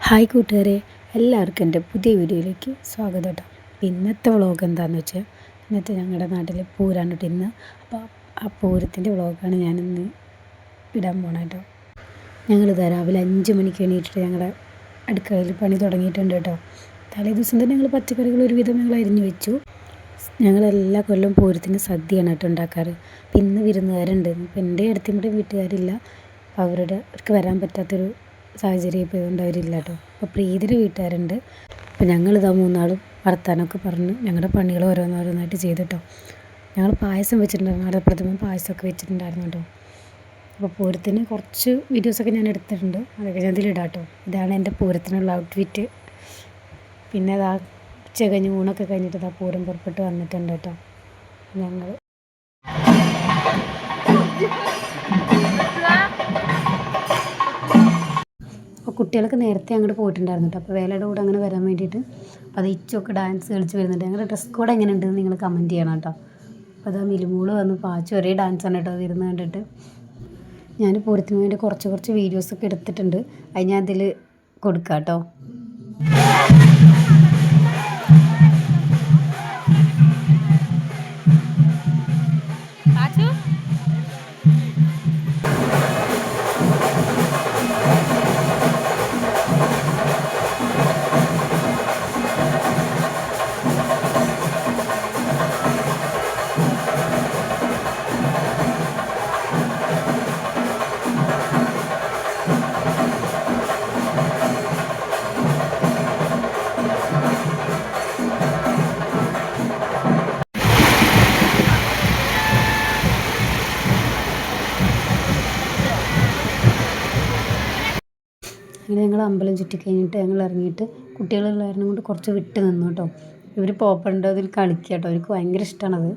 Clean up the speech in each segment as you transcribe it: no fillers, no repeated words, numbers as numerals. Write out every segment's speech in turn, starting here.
Hi കൂട്ടുകാരെ, എല്ലാവർക്കും എൻ്റെ പുതിയ വീഡിയോയിലേക്ക് സ്വാഗതം കേട്ടോ. ഇന്നത്തെ വ്ളോഗ് എന്താണെന്ന് വെച്ചാൽ ഇന്നത്തെ ഞങ്ങളുടെ നാട്ടിൽ പൂരാണ് കേട്ടോ ഇന്ന്. അപ്പോൾ ആ പൂരത്തിൻ്റെ വ്ളോഗാണ് ഞാനിന്ന് ഇടാൻ പോകണം കേട്ടോ. ഞങ്ങളിതാ രാവിലെ 5 മണിക്ക് എണീറ്റിട്ട് ഞങ്ങളുടെ അടുക്കളയിൽ പണി തുടങ്ങിയിട്ടുണ്ട് കേട്ടോ. തലേ ദിവസം തന്നെ ഞങ്ങൾ പച്ചക്കറികൾ ഒരുവിധം ഞങ്ങൾ അരിഞ്ഞു വെച്ചു. ഞങ്ങളെല്ലാ കൊല്ലം പൂരത്തിന് സദ്യയാണ് കേട്ടോ ഉണ്ടാക്കാറ്. അപ്പം ഇന്ന് വിരുന്നുകാരുണ്ട്. അപ്പം എൻ്റെ അടുത്തിൻ്റെ വീട്ടുകാരില്ല, അവർക്ക് വരാൻ പറ്റാത്തൊരു സാഹചര്യം ഇപ്പോൾ ഇതുകൊണ്ട് അവരില്ല കേട്ടോ. അപ്പോൾ പ്രീതിയുടെ വീട്ടുകാരുണ്ട്. അപ്പോൾ ഞങ്ങളിതാ മൂന്നാളും വർത്താനമൊക്കെ പറഞ്ഞ് ഞങ്ങളുടെ പണികൾ ഓരോന്നോരോന്നായിട്ട് ചെയ്തിട്ടോ. ഞങ്ങൾ പായസം വെച്ചിട്ടുണ്ടായിരുന്നു, അടപ്രഥമൻ പായസമൊക്കെ വെച്ചിട്ടുണ്ടായിരുന്നു കേട്ടോ. അപ്പോൾ പൂരത്തിന് കുറച്ച് വീഡിയോസൊക്കെ ഞാൻ എടുത്തിട്ടുണ്ട്, അതൊക്കെ ഞാൻ ഇതിലിടാം കേട്ടോ. ഇതാണ് എൻ്റെ പൂരത്തിനുള്ള ഔട്ട്ഫിറ്റ്. പിന്നെ അതാ ഉച്ച കഴിഞ്ഞ് ഊണൊക്കെ കഴിഞ്ഞിട്ട് ഇതാ പൂരം പുറപ്പെട്ട് വന്നിട്ടുണ്ട് കേട്ടോ. ഞങ്ങൾ അപ്പോൾ കുട്ടികളൊക്കെ നേരത്തെ അങ്ങോട്ട് പോയിട്ടുണ്ടായിരുന്നു കേട്ടോ. അപ്പോൾ വേലയുടെ കൂടെ അങ്ങനെ വരാൻ വേണ്ടിയിട്ട് അപ്പോൾ അത് ഇച്ചൊക്കെ ഡാൻസ് കളിച്ച് വരുന്നുണ്ട്. ഞങ്ങളുടെ ഡ്രസ് കോഡ് എങ്ങനെ ഉണ്ടെന്ന് നിങ്ങൾ കമൻറ്റ് ചെയ്യണം കേട്ടോ. അപ്പോൾ അതാ മിലുമൂള് വന്ന് പാച്ച് ഒരേ ഡാൻസാണ് കേട്ടോ വരുന്നത് കണ്ടിട്ട്. ഞാൻ പൂരത്തിന് വേണ്ടി കുറച്ച് വീഡിയോസൊക്കെ എടുത്തിട്ടുണ്ട്, അത് ഞാൻ അതിൽ കൊടുക്കാം കേട്ടോ. അങ്ങനെ ഞങ്ങൾ അമ്പലം ചുറ്റി കഴിഞ്ഞിട്ട് ഞങ്ങൾ ഇറങ്ങിയിട്ട് കുട്ടികളുള്ള കാരണം കൊണ്ട് കുറച്ച് വിട്ട് നിന്നു കേട്ടോ. ഇവർ പോപ്പുണ്ട് അതിൽ കളിക്കുക കേട്ടോ, അവർക്ക് ഭയങ്കര ഇഷ്ടമാണത്.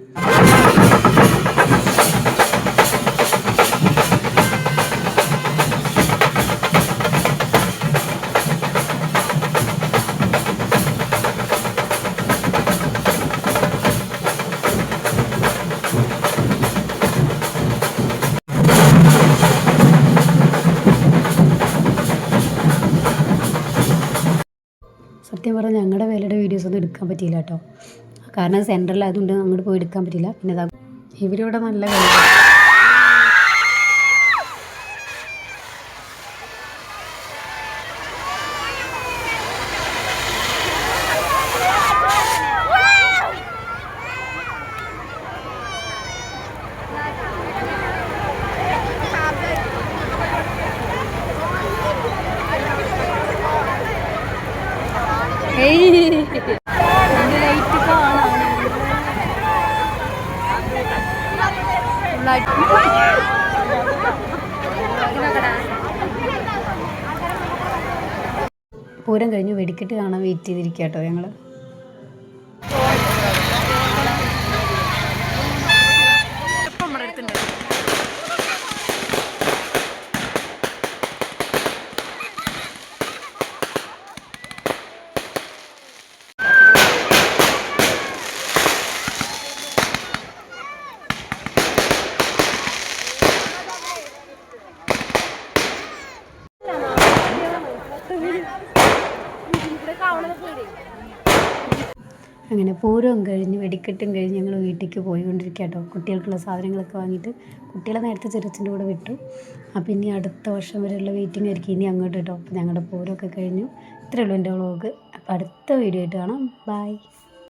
സത്യം പറഞ്ഞാൽ ഞങ്ങളുടെ വേലയുടെ വീഡിയോസൊന്നും എടുക്കാൻ പറ്റിയില്ല കേട്ടോ, കാരണം സെൻറ്ററിലായതുകൊണ്ട് അങ്ങോട്ട് പോയി എടുക്കാൻ പറ്റില്ല. പിന്നെ ഇതാ ഇവരിവിടെ നല്ല വേല. പൂരം കഴിഞ്ഞ് വെടിക്കെട്ട് കാണാൻ വെയിറ്റ് ചെയ്തിരിക്കുക കേട്ടോ ഞങ്ങൾ. അങ്ങനെ പൂരവും കഴിഞ്ഞ് വെടിക്കെട്ടും കഴിഞ്ഞ് ഞങ്ങൾ വീട്ടിലേക്ക് പോയിക്കൊണ്ടിരിക്കുക കേട്ടോ. കുട്ടികൾക്കുള്ള സാധനങ്ങളൊക്കെ വാങ്ങിയിട്ട് കുട്ടികളെ നേരത്തെ ചെറുച്ചിൻ്റെ കൂടെ വിട്ടു. അപ്പം ഇനി അടുത്ത വർഷം വരെയുള്ള വെയിറ്റിംഗ് ആയിരിക്കും ഇനി അങ്ങോട്ട് കേട്ടോ. അപ്പം ഞങ്ങളുടെ പൂരമൊക്കെ കഴിഞ്ഞു. ഇത്രയേ ഉള്ളൂ എൻ്റെ വ്ളോഗ്. അപ്പോൾ അടുത്ത വീഡിയോ ആയിട്ട് കാണാം. ബൈ.